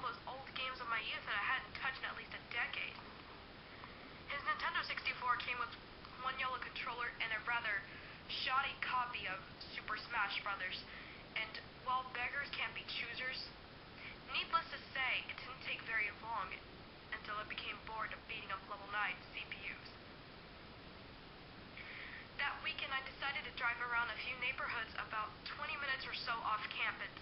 those old games of my youth that I hadn't touched in at least a decade. His Nintendo 64 came with one yellow controller and a rather shoddy copy of Super Smash Bros. And while beggars can't be choosers, needless to say, it didn't take very long until I became bored of beating up level 9 CPUs. That weekend I decided to drive around a few neighborhoods about 20 minutes or so off campus,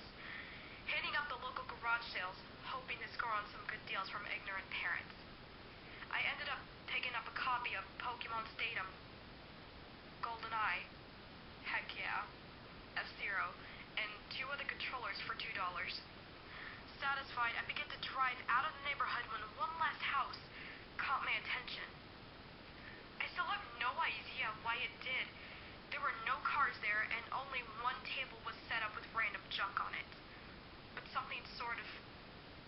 hitting up the local garage sales, hoping to score on some good deals from ignorant parents. I ended up picking up a copy of Pokemon Stadium, GoldenEye, heck yeah, F-Zero, and 2 other controllers for $2. Satisfied, I began to drive out of the neighborhood when one last house caught my attention. I still have no idea why it did. There were no cars there, and only one table was set up with random junk on it. But something sort of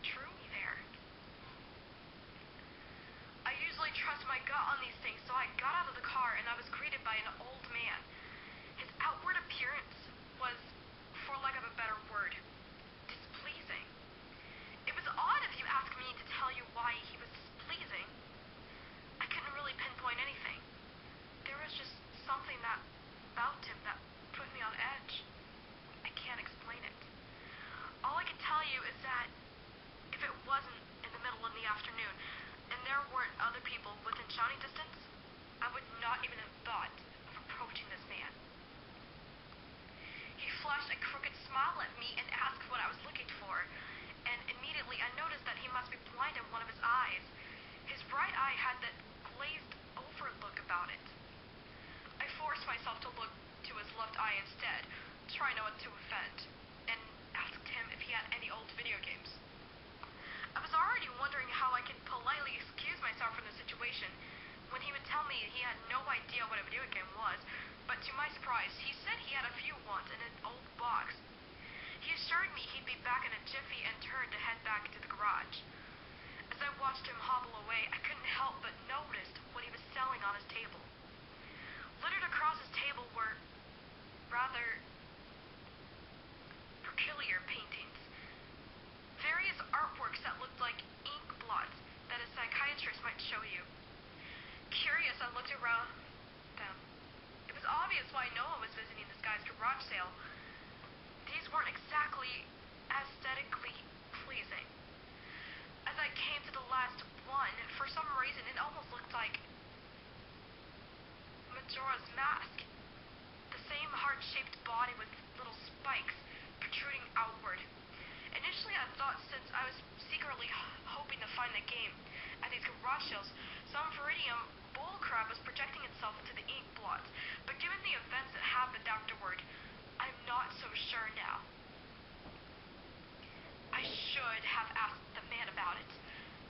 drew me there. I usually trust my gut on these things, so I got out of the car and I was greeted by an old man. His outward appearance was, for lack of a better word, displeasing. It was odd if you ask me to tell you why he was displeasing. I couldn't really pinpoint anything. There was just something about him that put me on edge. I can't explain it. All I can tell you is that if it wasn't in the middle of the afternoon and there weren't other people within shouting distance, I would not even have thought of approaching this man. He flashed a crooked smile at me and asked what I was looking for, and immediately I noticed that he must be blind in one of his eyes. His right eye had that glazed over look about it. I forced myself to look to his left eye instead, try not to offend, and asked him if he had any old video games. I was already wondering how I could politely excuse myself from the situation when he would tell me he had no idea what a video game was, but to my surprise, he said he had a few once in an old box. He assured me he'd be back in a jiffy and turned to head back to the garage. As I watched him hobble away, I couldn't help but notice what he was selling on his table. Littered across his table were rather peculiar paintings. Various artworks that looked like ink blots that a psychiatrist might show you. Curious, I looked around them. It was obvious why no one was visiting this guy's garage sale. These weren't exactly aesthetically pleasing. As I came to the last one, for some reason it almost looked like Majora's mask. The same heart-shaped body with little spikes protruding outward. Initially I thought since I was secretly hoping to find the game at these garage sales, some Viridian bullcrap was projecting itself into the ink blots, but given the events that happened afterward, I'm not so sure now. I should have asked the man about it.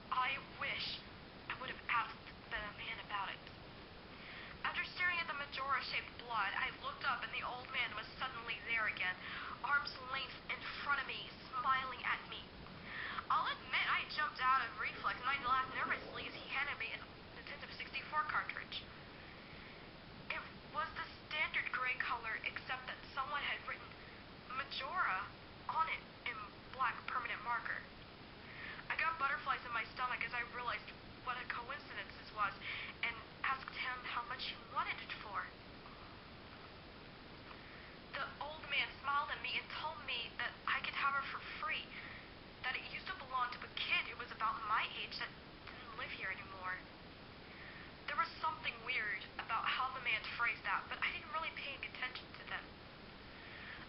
I wish I would have asked the man about it. After staring at the Majora-shaped blood, I looked up and the old man was suddenly there again, arm's length in front of me, smiling at me. I'll admit I jumped out of reflex and I laughed nervously as he handed me a Nintendo 64 cartridge. It was the standard gray color, except that someone had written Majora on it in black permanent marker. I got butterflies in my stomach as I realized what a coincidence this was, and asked him how much he wanted it for. The old man smiled at me and told me that I could have her for free, that it used to belong to a kid who was about my age that didn't live here anymore. There was something weird about how the man phrased that, but I didn't really pay attention to them.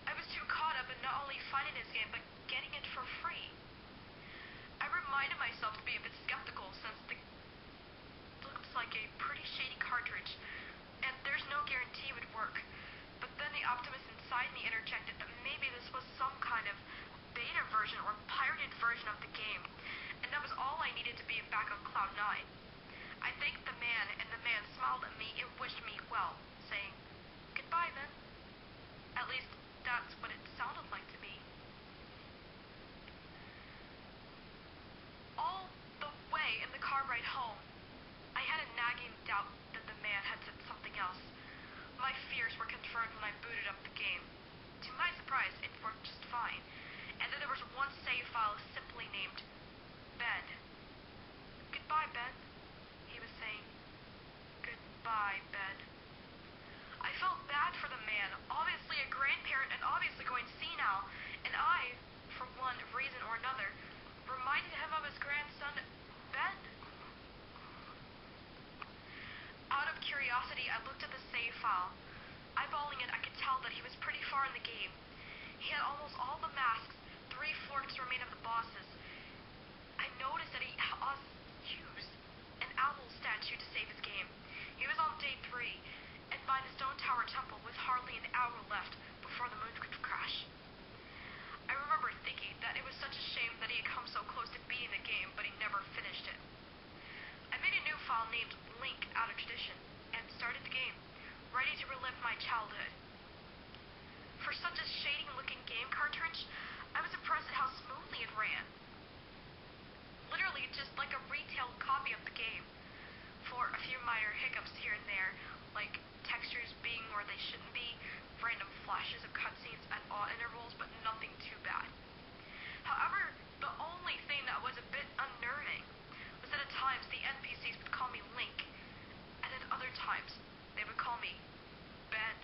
I was too caught up in not only finding his game, but getting it for free. I reminded myself to be a bit skeptical since it looks like a pretty shady cartridge, and there's no guarantee it would work. But then the optimist inside me interjected that maybe this was some kind of beta version or pirated version of the game, and that was all I needed to be back on Cloud 9. I thanked the man, and the man smiled at me and wished me well, saying, "Goodbye then." At least, that's what it sounded like to me. All the way in the car ride home, I had a nagging doubt that the man had said something else. My fears were confirmed when I booted up the game. To my surprise, it worked just fine, and then there was one save file simply named file. Eyeballing it, I could tell that he was pretty far in the game. He had almost all the masks, 3 forks remain of the bosses. I noticed that he used an owl statue to save his game. He was on day 3, and by the Stone Tower Temple with hardly an hour left before the moon could crash. I remember thinking that it was such a shame that he had come so close to beating the game, but he never finished it. I made a new file named Link out of tradition, and started the game, ready to relive my childhood. For such a shady-looking game cartridge, I was impressed at how smoothly it ran. Literally just like a retail copy of the game, for a few minor hiccups here and there, like textures being where they shouldn't be, random flashes of cutscenes at odd intervals, but nothing too bad. However, the only thing that was a bit unnerving was that at times the NPCs would call me Link, and at other times they would call me Ben.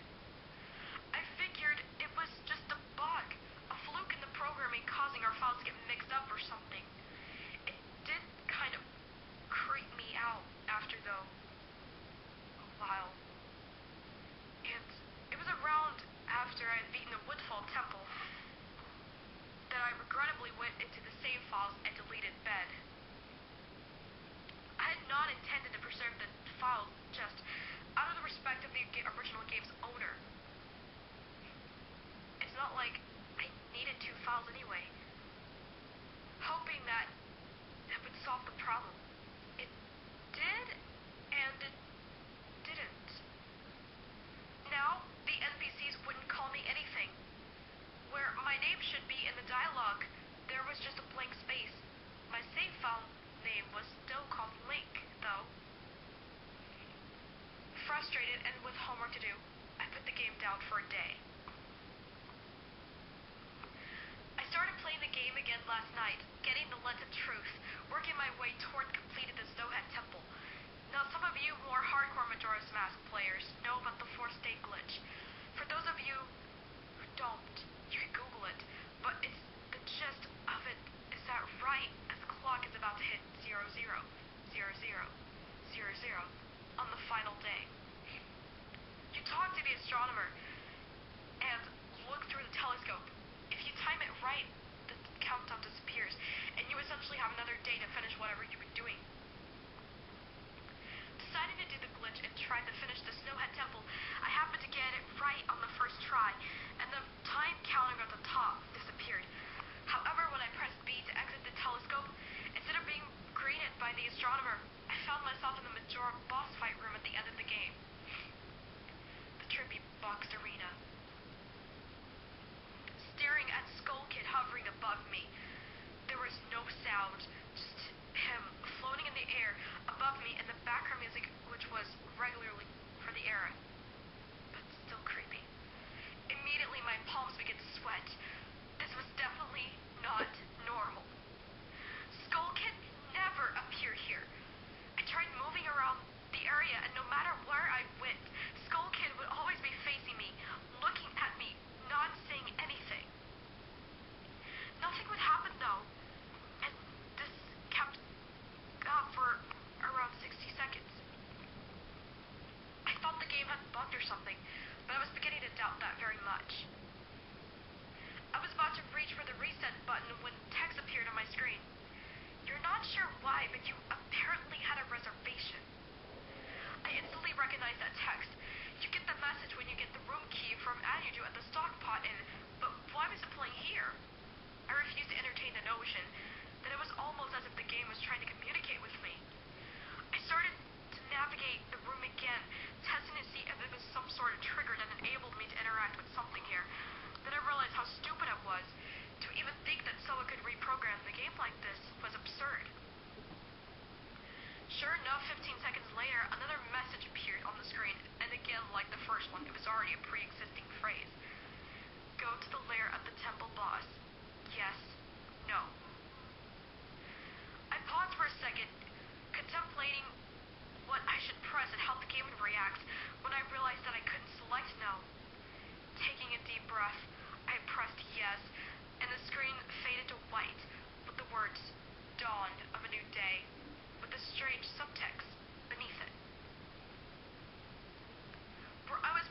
I figured it was just a bug, a fluke in the programming causing our files to get mixed up or something. It did kind of creep me out after, though, a while. And it was around after I had beaten the Woodfall Temple that I regrettably went into the save files and deleted Ben. I had not intended to preserve the files just out of the respect of the original game's owner. It's not like I needed 2 files anyway. Hoping that it would solve the problem. It did, and it didn't. Now, the NPCs wouldn't call me anything. Where my name should be in the dialogue, there was just a blank space. My save file name was still called Link, though. Frustrated and with homework to do, I put the game down for a day. I started playing the game again last night, getting the lens of truth, working my way toward completing the Snowhead Temple. Now, some of you more hardcore Majora's Mask players know about the 4th state glitch. For those of you who don't, you can Google it, but it's the gist of it is that right as the clock is about to hit 000000 on the final day, you talk to the astronomer and look through the telescope. If you time it right, the countdown disappears, and you essentially have another day to finish whatever you've been doing. Deciding to do the glitch and try to finish the Snowhead Temple, I happened to get it right on the first try, and the time counter at the top disappeared. However, when I pressed B to exit the telescope, instead of being greeted by the astronomer, I found myself in the Majora boss fight room at the end of the game. The trippy boxed arena. Staring at Skull Kid hovering above me. There was no sound, just him floating in the air above me and the background music, which was regularly for the era, but still creepy. Immediately my palms began to sweat. This was definitely not normal. Skull Kid never appeared here. I tried moving around the area, and no matter where I went, Skull Kid would always be facing me, looking at me, not saying anything. Nothing would happen, though, and this kept up for around 60 seconds. I thought the game had bugged or something, but I was beginning to doubt that very much. I was about to reach for the reset button when text appeared on my screen. You're not sure why, but you apparently had a reservation. I instantly recognized that text. You get the message when you get the room key from Anuju at the stockpot inn, but why was it playing here? I refused to entertain the notion that it was almost as if the game was trying to communicate with me. I started to navigate the room again, testing to see if it was some sort of trigger that enabled me to interact with something here. Then I realized how stupid I was. To even think that someone could reprogram the game like this was absurd. Sure enough, 15 seconds later, another message appeared on the screen, and again, like the first one, it was already a pre-existing phrase. Go to the lair of the temple boss. Yes. No. I paused for a second, contemplating what I should press and how the game would react, when I realized that I couldn't select no. Taking a deep breath, I pressed yes, and the screen faded to white, with the words, Dawn of a New Day, with a strange subtext beneath it. For I was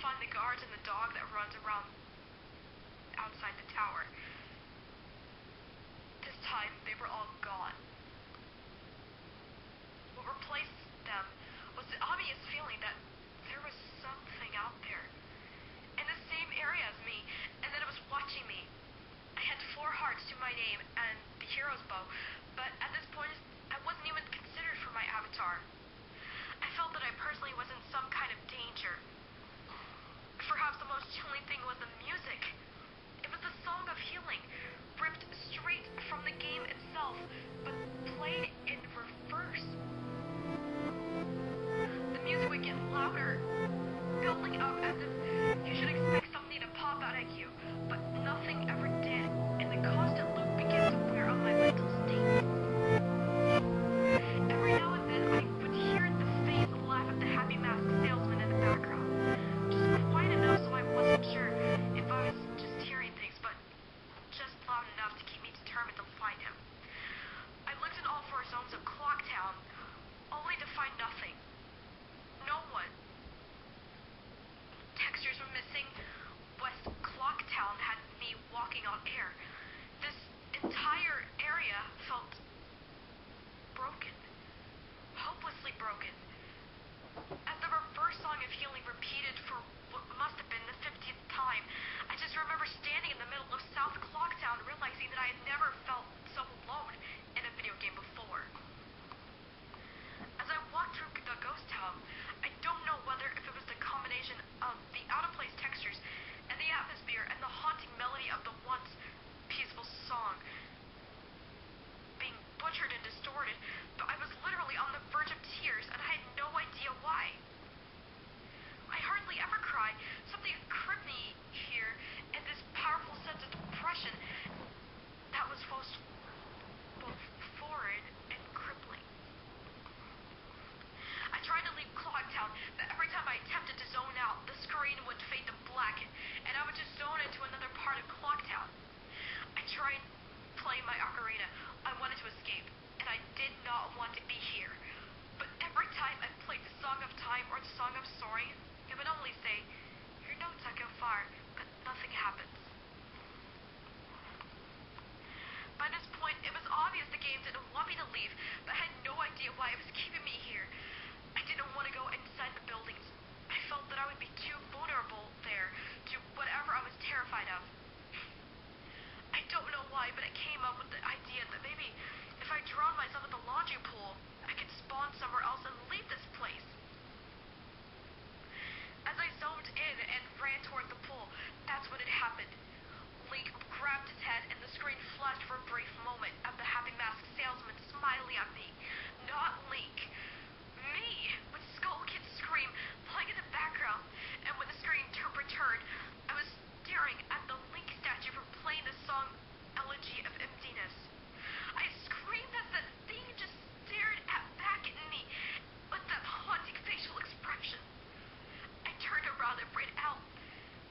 find the guards and the dog that runs around outside the tower. This time, they were all gone. What replaced them was the obvious feeling that there was something out there, in the same area as me, and that it was watching me. I had 4 hearts to my name and the hero's bow, but at this point, I wasn't even considered for my avatar. I felt that I personally was in some kind of danger. Perhaps the most chilling thing was the music. It was the song of healing, ripped straight from the game itself, but played in reverse. The music would get louder, building up as if you should expect something to pop out at you, but nothing ever did, and the constant loop began to wear on my mental state. Every now and then I would hear the face laugh at the happy mask salesman in the background, just quiet enough so I wasn't sure if I was just hearing things, but just loud enough to keep me determined to find him. I looked in all 4 zones of Clocktown, only to find nothing. No one. Textures were missing. West Clocktown had me walking on air. This entire area felt broken. Hopelessly broken. As the reverse song of healing repeated for what must have been the 50th time, I just remember standing in the middle of South Clocktown, realizing that I had never felt so alone in a video game before. As I walked through the ghost town, I don't know whether if it was the combination of the out-of-place textures and the atmosphere and the haunting melody of the once peaceful song being butchered and distorted, but I was literally on the verge of tears and I had no idea why. I hardly ever cry. Something gripped me here in this powerful sense of depression that was both foreign and crippling. I tried to leave Clocktown, but every time I attempted to zone out, the screen would fade to black, and I would just zone into another part of Clocktown. I tried playing my ocarina. I wanted to escape, and I did not want to be here. But every time I played the Song of Time or the Song of Soaring, it would only say, "Your notes echo far, but nothing happens." By this point, it was obvious the game didn't want me to leave, but I had no idea why it was keeping me here. I didn't want to go inside the buildings. I felt that I would be too vulnerable there to whatever I was terrified of. I don't know why, but it came up with the idea that maybe if I drowned myself in the laundry pool, I could spawn somewhere else and leave this place. As I zoned in and ran toward the pool, that's when it happened. Link grabbed his head and the screen flashed for a brief moment of the happy mask salesman smiling at me. Not Link. Me, with Skull Kid's scream playing in the background, and when the screen returned, I was staring at the Link statue from playing the song Elegy of Emptiness. I screamed as that thing just stared back at me with that haunting facial expression. I turned around and ran out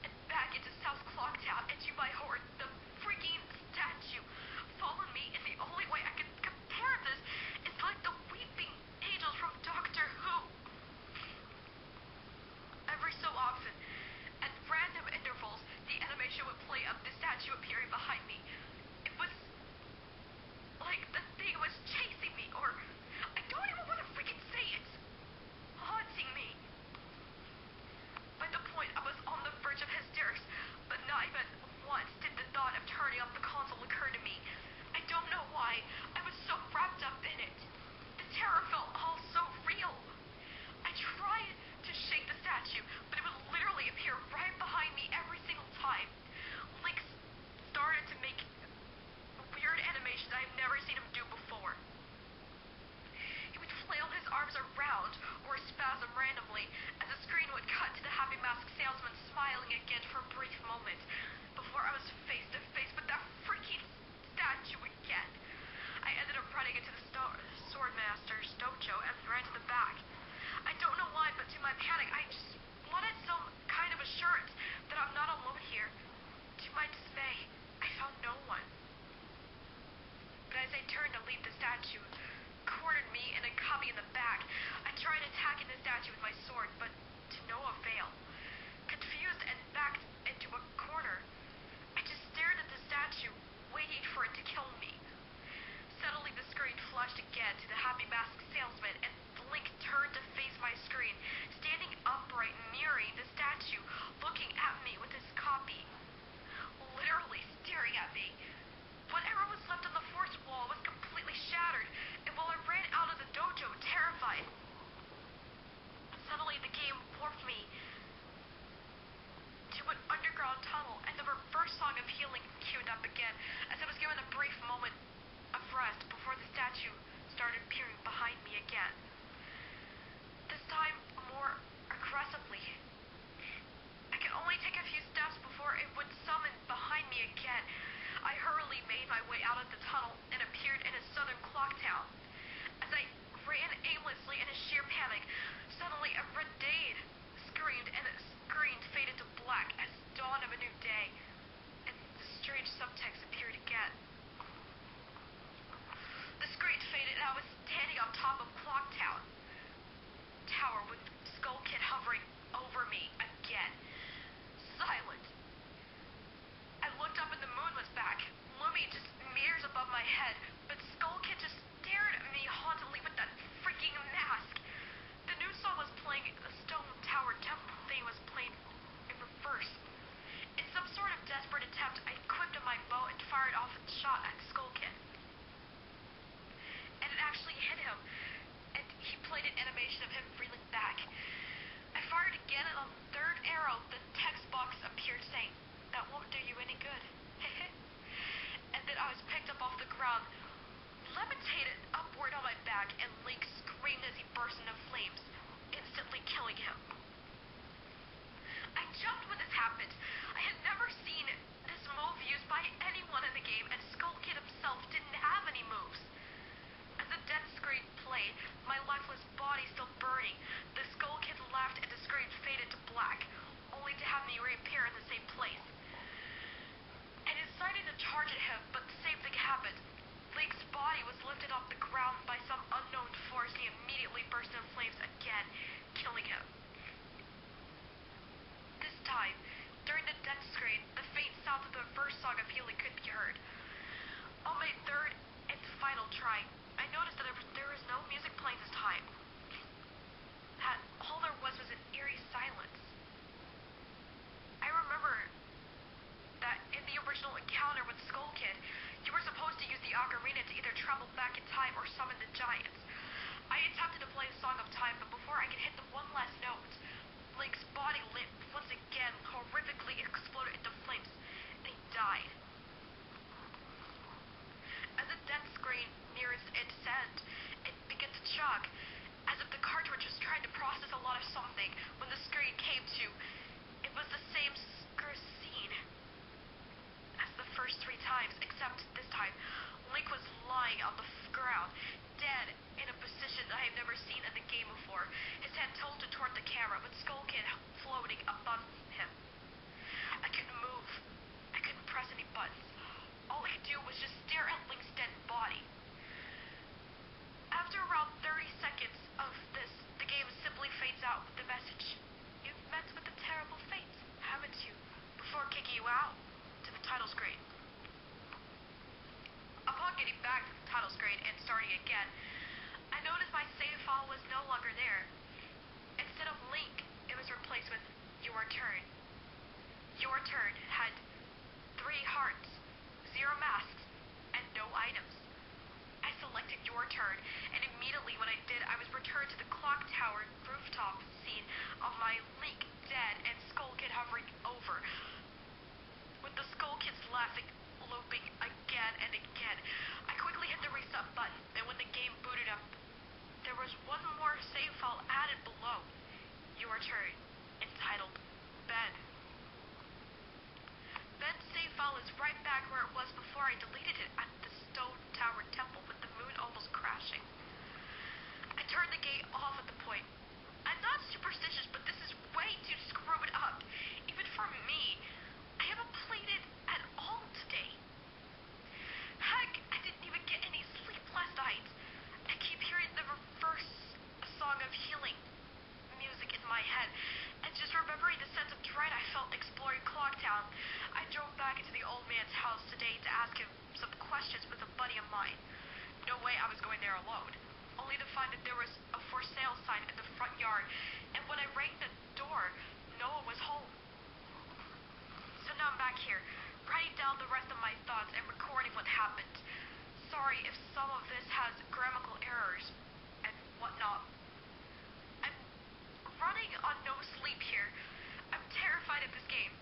and back into South Clocktown, and to my horror, the freaking statue followed me in the only way I could compare this is like the weeping angels from Doctor Who. Every so often, at random intervals, the animation would play of the statue appearing behind me. It was like the thing was chasing me, or I don't even want to freaking say it. Haunting me. By the point I was on the verge of hysterics, but not even once did the thought of turning off the console occur to me. I don't know why. I was so wrapped up in it. The terror felt all so real. I tried to shake the statue, but it would literally appear right behind me every single time. Link started to make weird animations I've never seen him do before. He would flail his arms around or spasm randomly as the screen would cut to the happy mask salesman smiling again for a brief moment before I was face to face with that freaking statue again. I ended up running into the Swordmaster's dojo and ran to the back. I don't know why, but to my panic, I just wanted some kind of assurance that I'm not alone here. To my dismay, I found no one. But as I turned to leave, the statue cornered me and then caught me in the back. I tried attacking the statue with my sword, but to no avail. confused and backed into a corner. I just stared at the statue, waiting for it to kill me. Suddenly the screen flashed again to the happy masked salesman, and Link turned to face my screen, standing upright, mirroring the statue, looking at me with his copy. Literally staring at me. Whatever was left on the fourth wall was completely shattered, and while I ran out of the dojo, terrified, suddenly the game warped me to an underground tunnel, and the reverse song of healing queued up again, as I was given a brief moment of rest before the statue started peering behind me again. This time, more aggressively. I could only take a few steps before it would summon behind me again. I hurriedly made my way out of the tunnel and appeared in a southern clock town. As I ran aimlessly in a sheer panic, suddenly a red dade screamed, and the screen faded to black as dawn of a new day, and the strange subtext appeared again. The screen faded, and I was standing on top of Clock Tower with Skull Kid hovering over me again. Silent. I looked up and the moon was back, looming just meters above my head, but Skull Kid just stared at me hauntingly with that freaking mask. The new song was playing, the Stone Tower Temple thing was playing in reverse. In some sort of desperate attempt, I equipped my bow and fired off a shot at Skull Kid. And it actually hit him, and he played an animation of him reeling back. I fired again, and on the third arrow, the text box appeared saying, "That won't do you any good." And then I was picked up off the ground, levitated upward on my back, and Link screamed as he burst into flames, instantly killing him. I jumped when this happened. I had never seen this move used by anyone in the game, and Skull Kid himself didn't have any moves. As the death screen played, my lifeless body still burning, the Skull Kid laughed and the screen faded to black, only to have me reappear in the same place. I decided to charge at him, but the same thing happened. Link's body was lifted off the ground by some unknown force, and he immediately burst into flames again, killing him. This time, during the death screen, the faint sound of the first song of healing could be heard. On my third and final try, I noticed that there was no music playing this time. That all there was an eerie silence. I remember that in the original encounter with Skull Kid, you were supposed to use the ocarina to either travel back in time or summon the giants. I attempted to play the Song of Time, but before I could hit the one last note, Link's body lit once again, horrifically exploded into flames, and he died. As the death screen nears its end, it began to chug, as if the cartridge was trying to process a lot of something. When the screen came to, it was the same scene as the first 3 times, except this time, Link was lying on the ground, dead, in a position I have never seen in the game before, his head tilted toward the camera, with Skull Kid floating above him. I couldn't move. I couldn't press any buttons. All I could do was just stare at Link's dead body. After around 30 seconds of this, the game simply fades out with the message, "You've met with a terrible fate, haven't you?" before kicking you out to the title screen. Upon getting back to the title screen and starting again, I noticed my save file was no longer there. Instead of Link, it was replaced with "Your Turn." Your Turn had 3 hearts, 0 masks, and no items. I selected Your Turn, and immediately when I did, I was returned to the Clock Tower rooftop scene of my Link dead and Skull Kid hovering over, with the Skull Kids laughing, looping again and again. I quickly hit the reset button, and when the game booted up, there was one more save file added below. Your Turn, entitled Ben. Ben's save file is right back where it was before I deleted it at the Stone Tower. I was going there alone, only to find that there was a for sale sign in the front yard, and when I rang the door, no one was home. So now I'm back here, writing down the rest of my thoughts and recording what happened. Sorry if some of this has grammatical errors and whatnot. I'm running on no sleep here. I'm terrified of this game,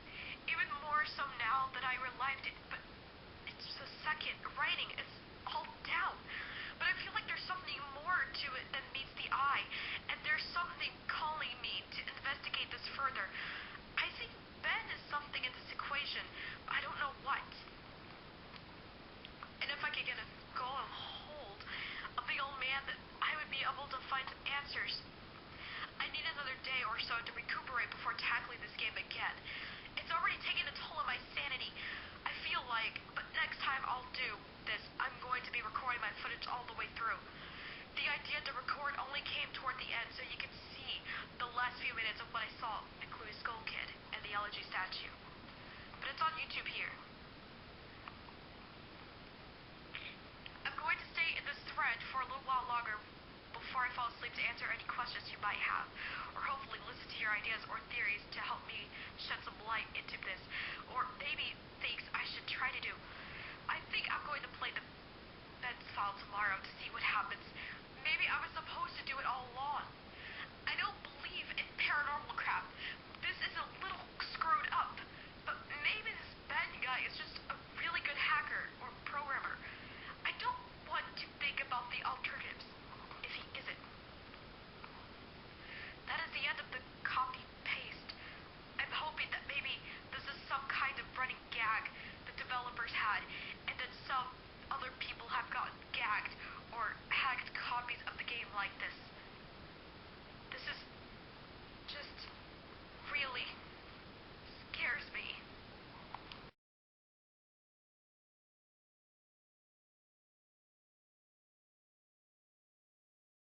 even more so now that I relived it, but it's just a second. Writing, it's all down. But I feel like there's something more to it than meets the eye, and there's something calling me to investigate this further. I think Ben is something in this equation, but I don't know what. And if I could get a golem hold, a big old man, that I would be able to find some answers. I need another day or so to recuperate before tackling this game again. It's already taken a toll on my sanity, I feel like, but next time I'll do this, I'm going to be recording my footage all the way through. The idea to record only came toward the end so you could see the last few minutes of what I saw, including Skull Kid and the elegy statue. But it's on YouTube here. I'm going to stay in this thread for a little while longer before I fall asleep to answer any questions you might have, or hopefully listen to your ideas or theories to help me shed some light into this, or maybe things I should try to do. I think I'm going to play the Ben's file tomorrow to see what happens. Maybe I was supposed to do it all along. I don't believe in paranormal crap. This is a little screwed up, but maybe this Ben guy is just a really good hacker or programmer.